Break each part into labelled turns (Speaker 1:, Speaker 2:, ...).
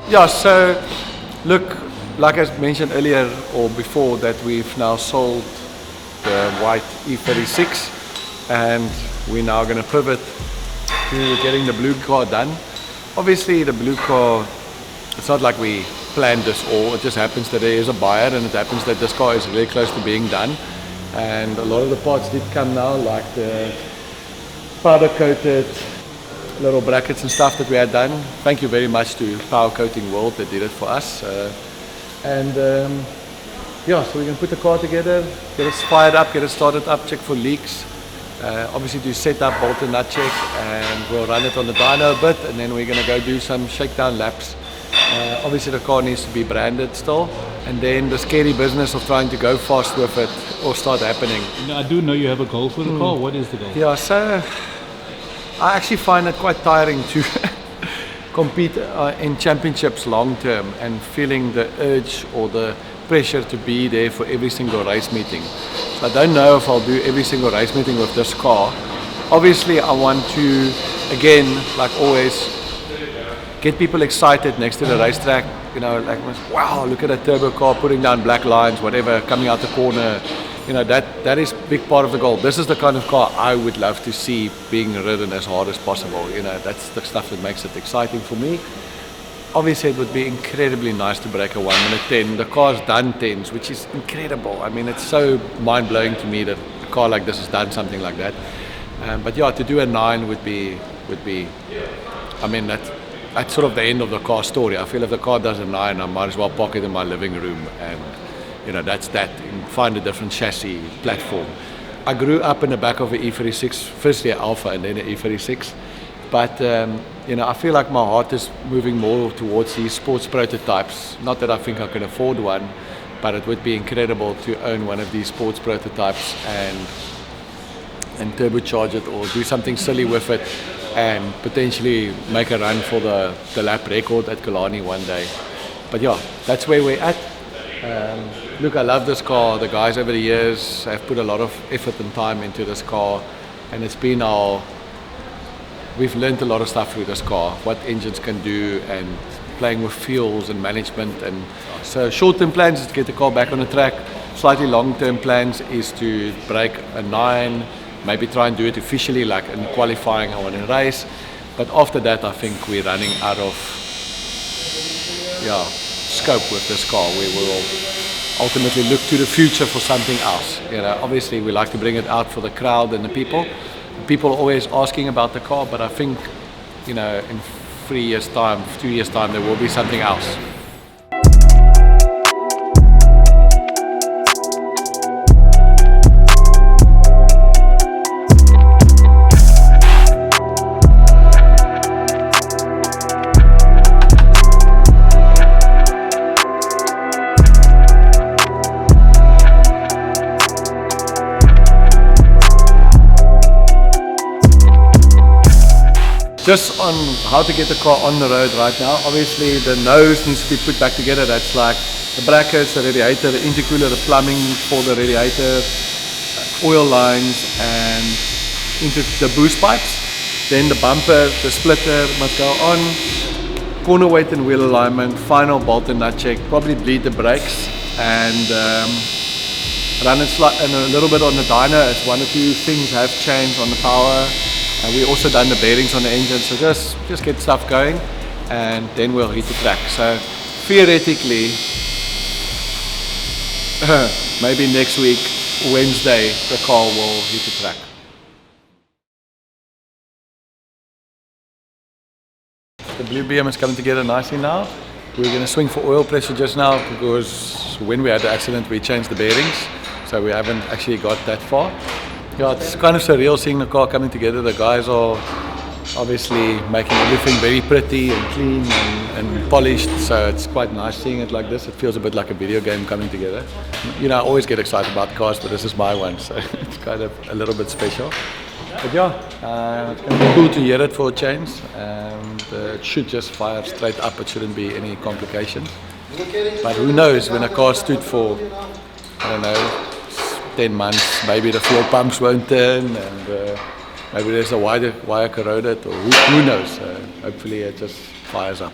Speaker 1: Yeah, so look, like I mentioned earlier or before, that we've now sold the white E36 and we're now going to pivot to getting the blue car done. Obviously the blue car, it's not like we planned this all, it just happens that there is a buyer and it happens that this car is really close to being done. And a lot of the parts did come now, like the powder coated little brackets and stuff that we had done. Thank you very much to Power Coating World that did it for us. Yeah, so we can put the car together, get it fired up, get it started up, check for leaks. Obviously do set up, bolt and nut check, and we'll run it on the dyno a bit, and then we're going to go do some shakedown laps. Obviously the car needs to be branded still, and then the scary business of trying to go fast with it will start happening.
Speaker 2: I do know you have a goal for the car. What is the goal?
Speaker 1: Yeah, so I actually find it quite tiring to compete in championships long term and feeling the urge or the pressure to be there for every single race meeting. So I don't know if I'll do every single race meeting with this car. Obviously I want to, again, like always, get people excited next to the racetrack, you know, like, wow, look at a turbo car putting down black lines, whatever, coming out the corner. You know, that is a big part of the goal. This is the kind of car I would love to see being ridden as hard as possible. You know, that's the stuff that makes it exciting for me. Obviously, it would be incredibly nice to break a 1 minute 10. The car's done 10s, which is incredible. I mean, it's so mind-blowing to me that a car like this has done something like that. But yeah, to do a 9 would be. I mean, that's sort of the end of the car story. I feel if the car does a 9, I might as well park it in my living room and, you know, that's that, and find a different chassis platform. I grew up in the back of an E36, firstly an Alpha and then an E36, but you know, I feel like my heart is moving more towards these sports prototypes. Not that I think I can afford one, but it would be incredible to own one of these sports prototypes and turbocharge it or do something silly with it and potentially make a run for the lap record at Killarney one day. But yeah, that's where we're at. Look, I love this car. The guys over the years have put a lot of effort and time into this car, and it's been we've learned a lot of stuff through this car, what engines can do and playing with fuels and management. And so short-term plans is to get the car back on the track. Slightly long-term plans is to break a 9, maybe try and do it officially, like in qualifying or in a race. But after that, I think we're running out of scope with this car. We will ultimately look to the future for something else. You know, obviously we like to bring it out for the crowd and the people. People are always asking about the car, but I think, you know, in 3 years' time, 2 years' time, there will be something else. Just on how to get the car on the road right now, obviously the nose needs to be put back together. That's like the brackets, the radiator, the intercooler, the plumbing for the radiator, oil lines and into the boost pipes. Then the bumper, the splitter must go on, corner weight and wheel alignment, final bolt and nut check, probably bleed the brakes and run it and a little bit on the dyno as 1 or 2 things have changed on the power. And we also done the bearings on the engine, so just get stuff going and then we'll hit the track. So theoretically, maybe next week, Wednesday, the car will hit the track. The blue BM is coming together nicely now. We're going to swing for oil pressure just now because when we had the accident we changed the bearings, so we haven't actually got that far. Yeah, it's kind of surreal seeing the car coming together. The guys are obviously making everything very pretty and clean and polished, so it's quite nice seeing it like this. It feels a bit like a video game coming together. You know, I always get excited about cars, but this is my one, so it's kind of a little bit special. But yeah, it's going to be cool to hear it for a change, and it should just fire straight up. It shouldn't be any complications. But who knows, when a car stood for, I don't know, 10 months, maybe the fuel pumps won't turn and maybe there's a wire corroded, or who knows. Hopefully it just fires up.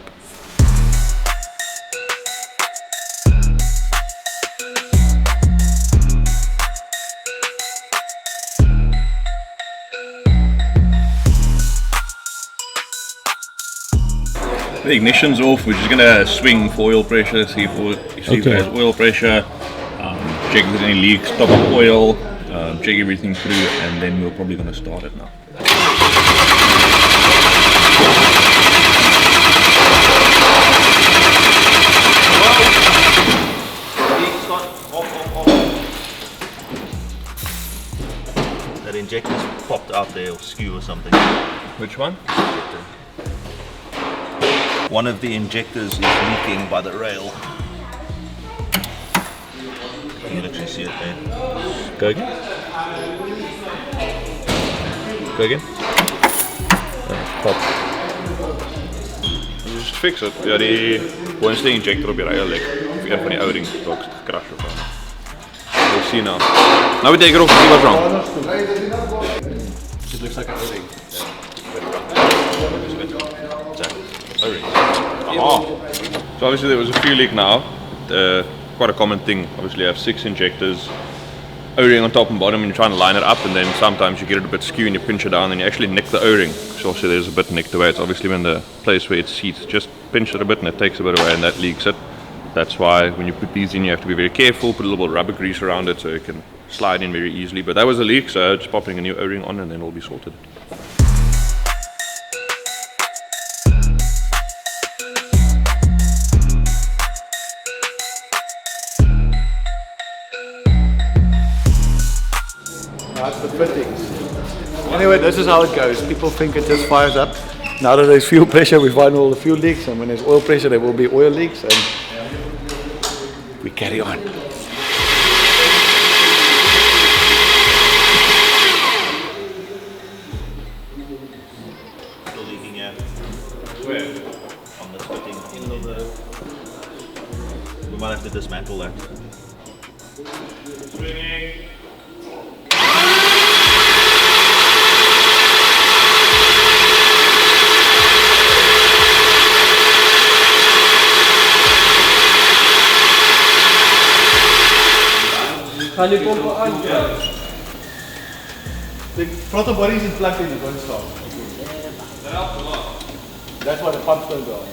Speaker 3: The ignition's off. We're just gonna swing for oil pressure, see if it has oil pressure, check if there's any leaks, top up oil, check everything through, and then we're probably gonna start it now.
Speaker 4: That injector's popped out there, or skew or something.
Speaker 3: Which one?
Speaker 4: One of the injectors is leaking by the rail. You can actually see it there.
Speaker 3: Go again. Go again. Pop. Just fix it. Ja, die boonste injector op die rail lek. Of een van die O-rings dalk gekrash of wat. We'll see now. Now we take it off and see what's wrong.
Speaker 1: It looks like an O-ring.
Speaker 3: So obviously there was a fuel leak now. Quite a common thing. Obviously you have 6 injectors, O-ring on top and bottom, and you try and line it up, and then sometimes you get it a bit skew and you pinch it down and you actually nick the O-ring. So obviously there's a bit nicked away. It's obviously when the place where it seats, just pinch it a bit and it takes a bit away and that leaks it. That's why when you put these in you have to be very careful, put a little bit of rubber grease around it so it can slide in very easily. But that was a leak, so just popping a new O-ring on and then it'll be sorted.
Speaker 1: That's the fittings. Anyway, this is how it goes. People think it just fires up. Now that there's fuel pressure, we find all the fuel leaks, and when there's oil pressure, there will be oil leaks, and we carry on.
Speaker 4: Still leaking, yeah.
Speaker 3: Where?
Speaker 4: On this fitting. We might have to dismantle that.
Speaker 3: Swinging.
Speaker 1: Gaan die pompen aan? Ja. The throttle body isn't plugged in, it won't start. That's why the pumps don't go on.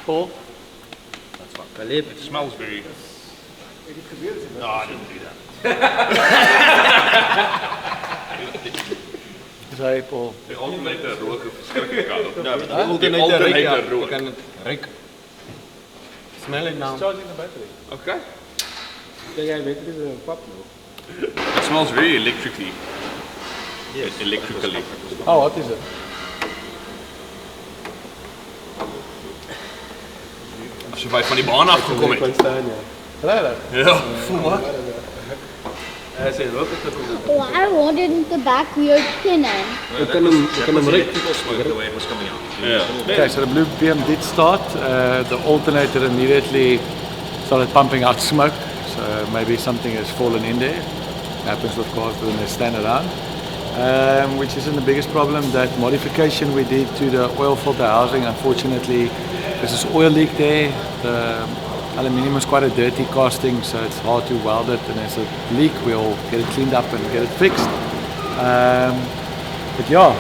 Speaker 4: Paul? That's fine.
Speaker 3: Caleb. It smells very...
Speaker 4: No, I didn't do that.
Speaker 1: Sorry, Paul.
Speaker 3: Die alternator rook is verskriklik koud.
Speaker 4: No, but
Speaker 3: Die alternator rook.
Speaker 2: Kan het ruik. Smell it now.
Speaker 1: Charging the battery.
Speaker 3: Okay.
Speaker 2: Kijk, jij weet het is een pap nog.
Speaker 3: It smells very electrically.
Speaker 4: yes.
Speaker 3: Electrically.
Speaker 1: Oh, what is it?
Speaker 3: As jy van die baan af gekom het.
Speaker 2: Kan staan, ja.
Speaker 1: Really?
Speaker 3: Ja, voel maar.
Speaker 5: Why wouldn't the back wheel spin in?
Speaker 4: That was electrical smoke the way it was coming out.
Speaker 3: Yeah.
Speaker 1: Okay, so the blue BM did start. The alternator immediately started pumping out smoke. So maybe something has fallen in there. Happens with cars when they stand around. Which isn't the biggest problem. That modification we did to the oil filter housing, unfortunately, there's this oil leak there. The aluminium is quite a dirty casting, so it's hard to weld it, and there's a leak. We'll get it cleaned up and get it fixed. But yeah,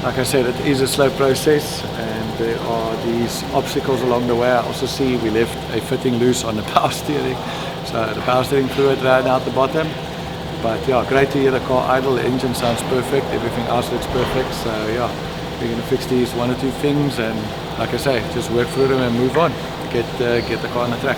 Speaker 1: like I said, it is a slow process, and there are these obstacles along the way. I also see we left a fitting loose on the power steering, so the power steering fluid ran out the bottom. But yeah, great to hear the car idle. The engine sounds perfect, everything else looks perfect. So yeah, we're going to fix these one or two things, and like I say, just work through them and move on. Get the car on the track.